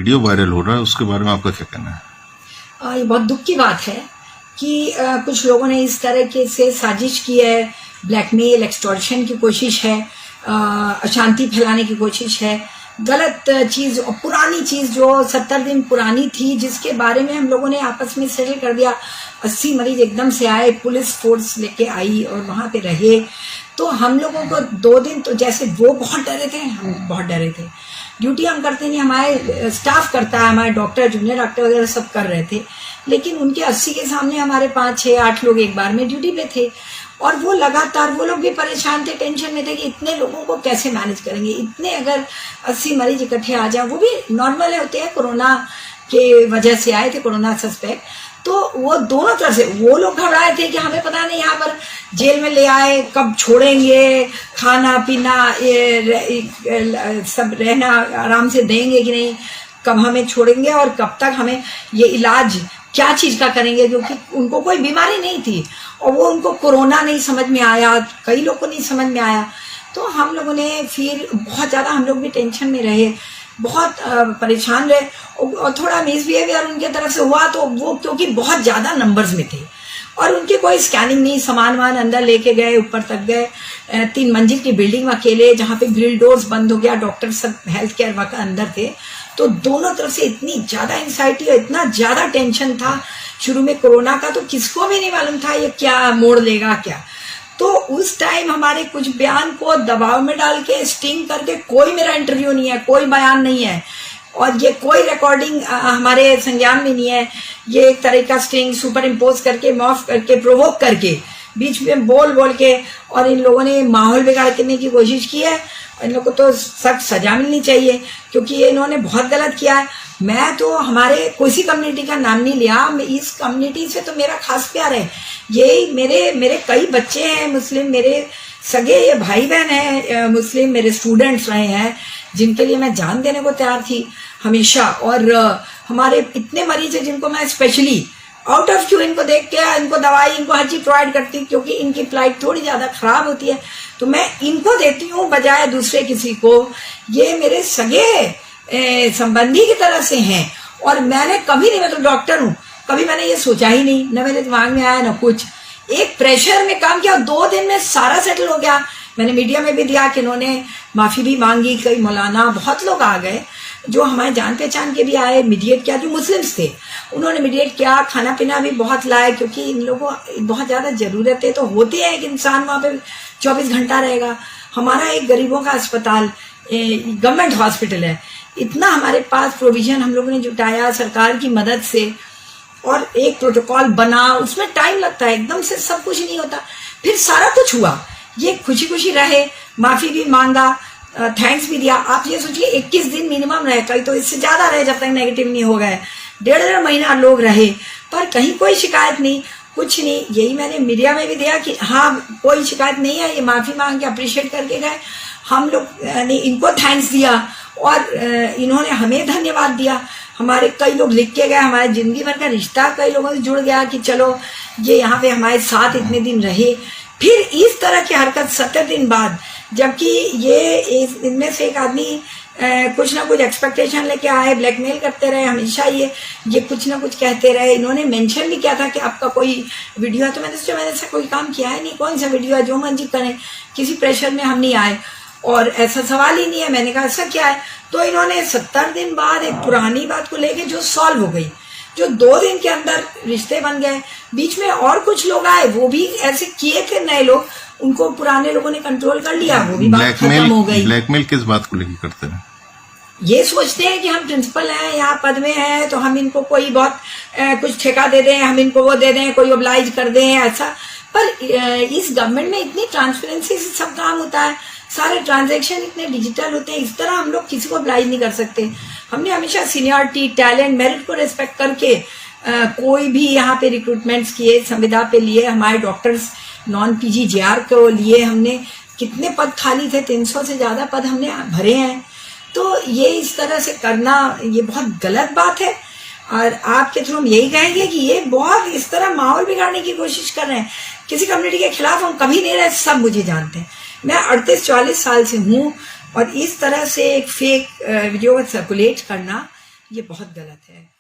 Video viral हो रहा है, उसके बारे में आपका क्या कहना है? ये बहुत दुख की बात है कि कुछ लोगों ने इस तरह के से साजिश की है, ब्लैकमेल एक्सटॉर्शन की कोशिश है, अशांति फैलाने की कोशिश है, गलत चीज, पुरानी चीज जो 70 दिन पुरानी थी, जिसके बारे में हम लोगों ने आपस में सेटल कर दिया। 80 मरीज एकदम से आए, पुलिस फोर्स लेके आई और वहां पे रहे, तो हम लोगों को 2 दिन तो जैसे वो बहुत डरे थे, हम बहुत डरे थे। ड्यूटी हम करते नहीं, हमारे स्टाफ करता है, हमारे डॉक्टर, जूनियर डॉक्टर वगैरह सब कर रहे थे, लेकिन उनके 80 के सामने हमारे 5, 6, 8 लोग एक बार में ड्यूटी पे थे, और वो लगातार, वो लोग भी परेशान थे, टेंशन में थे कि इतने लोगों को कैसे मैनेज करेंगे। इतने अगर 80 मरीज इकट्ठे आ जाए, वो भी नॉर्मल होते हैं, कोरोना के वजह से आए थे, कोरोना सस्पेक्ट, तो वो दोनों तरफ से वो लोग घबराए थे कि हमें पता नहीं यहाँ पर जेल में ले आए, कब छोड़ेंगे, खाना पीना सब रहना आराम से देंगे कि नहीं, कब हमें छोड़ेंगे और कब तक हमें ये इलाज क्या चीज का करेंगे, क्योंकि उनको कोई बीमारी नहीं थी और वो उनको कोरोना नहीं समझ में आया, कई लोग को नहीं समझ में आया। तो हम लोगों ने फिर बहुत ज्यादा, हम लोग भी टेंशन में रहे, बहुत परेशान रहे, और थोड़ा मिसबिहेवियर उनके तरफ से हुआ, तो वो क्योंकि बहुत ज्यादा नंबर्स में थे और उनके कोई स्कैनिंग नहीं, सामान वान अंदर लेके गए, ऊपर तक गए, 3 मंजिल की बिल्डिंग में अकेले, जहाँ पे ग्रिल डोर्स बंद हो गया, डॉक्टर सब हेल्थ केयर वर्कर अंदर थे, तो दोनों तरफ से इतनी ज्यादा एंग्जाइटी और इतना ज्यादा टेंशन था शुरू में कोरोना का, तो किसको भी नहीं मालूम था ये क्या मोड़ लेगा क्या। तो उस टाइम हमारे कुछ बयान को दबाव में डाल के, स्टिंग करके, कोई मेरा इंटरव्यू नहीं है, कोई बयान नहीं है, और ये कोई रिकॉर्डिंग हमारे संज्ञान में नहीं है, ये एक तरह का स्टिंग सुपर इम्पोज करके, मॉफ करके, प्रोवोक करके, बीच में बोल बोल के, और इन लोगों ने माहौल बिगाड़ने की कोशिश की है। इन लोगों को तो सख्त सजा मिलनी चाहिए, क्योंकि ये इन्होंने बहुत गलत किया है। मैं तो हमारे किसी कम्युनिटी का नाम नहीं लिया, इस कम्युनिटी से तो मेरा खास प्यार है। ये मेरे कई बच्चे हैं मुस्लिम, मेरे सगे ये भाई बहन हैं मुस्लिम, मेरे स्टूडेंट्स रहे हैं, जिनके लिए मैं जान देने को तैयार थी हमेशा। और हमारे इतने मरीज हैं जिनको मैं स्पेशली आउट ऑफ क्यू इनको देख के, इनको दवाई, इनको हर चीज प्रोवाइड करती हूँ, क्योंकि इनकी फ्लाइट थोड़ी ज्यादा खराब होती है, तो मैं इनको देती हूँ बजाय दूसरे किसी को। ये मेरे सगे संबंधी की तरह से हैं, और मैंने कभी नहीं, मैं तो डॉक्टर हूँ, कभी मैंने ये सोचा ही नहीं, न मेरे दिमाग में आया न कुछ। एक प्रेशर में काम किया, 2 दिन में सारा सेटल हो गया। मैंने मीडिया में भी दिया कि इन्होंने माफी भी मांगी, कई मौलाना, बहुत लोग आ गए जो हमारे जान पहचान के भी आए, मीडिएट किया, जो मुस्लिम्स थे उन्होंने मीडिएट किया, खाना पीना भी बहुत लाए, क्योंकि इन लोगों को बहुत ज्यादा जरूरत है, तो होती है कि इंसान वहां पे 24 घंटा रहेगा। हमारा एक गरीबों का अस्पताल, गवर्नमेंट हॉस्पिटल है, इतना हमारे पास प्रोविजन हम लोगों ने जुटाया सरकार की मदद से, और एक प्रोटोकॉल बना, उसमें टाइम लगता है, एकदम से सब कुछ नहीं होता। फिर सारा कुछ हुआ, ये खुशी खुशी रहे, माफी भी मांगा, थैंक्स भी दिया। आप ये सोचिए 21 दिन मिनिमम रहे, कहीं तो इससे ज्यादा रहे, जब तक नेगेटिव नहीं हो गए, 1.5 महीना लोग रहे, पर कहीं कोई शिकायत नहीं, कुछ नहीं। यही मैंने मीडिया में भी दिया कि हाँ कोई शिकायत नहीं है, ये माफी मांग के अप्रिशिएट करके गए, हम लोग ने इनको थैंक्स दिया और इन्होंने हमें धन्यवाद दिया। हमारे कई लोग लिख के गए, हमारे जिंदगी भर का रिश्ता कई लोगों से जुड़ गया कि चलो ये यहाँ पे हमारे साथ इतने दिन रहे। फिर इस तरह की हरकत 70 दिन बाद, जबकि ये इनमें से एक आदमी कुछ ना कुछ एक्सपेक्टेशन लेके आए, ब्लैकमेल करते रहे, हमेशा ये कुछ ना कुछ कहते रहे। इन्होंने मेंशन भी किया था कि आपका कोई वीडियो है, तो मैंने ऐसा कोई काम किया है नहीं, कौन सा वीडियो है, जो मर्जी करें, किसी प्रेशर में हम नहीं आए, और ऐसा सवाल ही नहीं है। मैंने कहा ऐसा क्या है, तो इन्होंने 70 दिन बाद एक पुरानी बात को लेके जो सॉल्व हो गई, जो 2 दिन के अंदर रिश्ते बन गए। बीच में और कुछ लोग आए, वो भी ऐसे किए थे नए लोग, उनको पुराने लोगों ने कंट्रोल कर लिया, वो भी बात खत्म हो गई। ब्लैकमेल किस बात को लेकर करते हैं? ये सोचते हैं कि हम प्रिंसिपल हैं, यहाँ पद में हैं, तो हम इनको कोई बहुत कुछ ठेका दे दें, हम इनको वो दे दें, कोई ओब्लाइज कर दें, ऐसा। पर इस गवर्नमेंट में इतनी ट्रांसपेरेंसी से सब काम होता है, सारे ट्रांजैक्शन इतने डिजिटल होते हैं, इस तरह हम लोग किसी को ओब्लाइज नहीं कर सकते। हमने हमेशा सीनियरिटी, टैलेंट, मेरिट को रिस्पेक्ट करके कोई भी यहाँ पे रिक्रूटमेंट्स किए, संविदा पे लिए, हमारे डॉक्टर्स नॉन PGJR को लिए, हमने कितने पद खाली थे, 300 से ज्यादा पद हमने भरे हैं। तो ये इस तरह से करना ये बहुत गलत बात है, और आपके थ्रू हम यही कहेंगे कि ये बहुत इस तरह माहौल बिगाड़ने की कोशिश कर रहे हैं। किसी कम्युनिटी के खिलाफ हम कभी नहीं रहे, सब मुझे जानते हैं, मैं 38-40 साल से हूँ, और इस तरह से एक फेक वीडियो सर्कुलेट करना ये बहुत गलत है।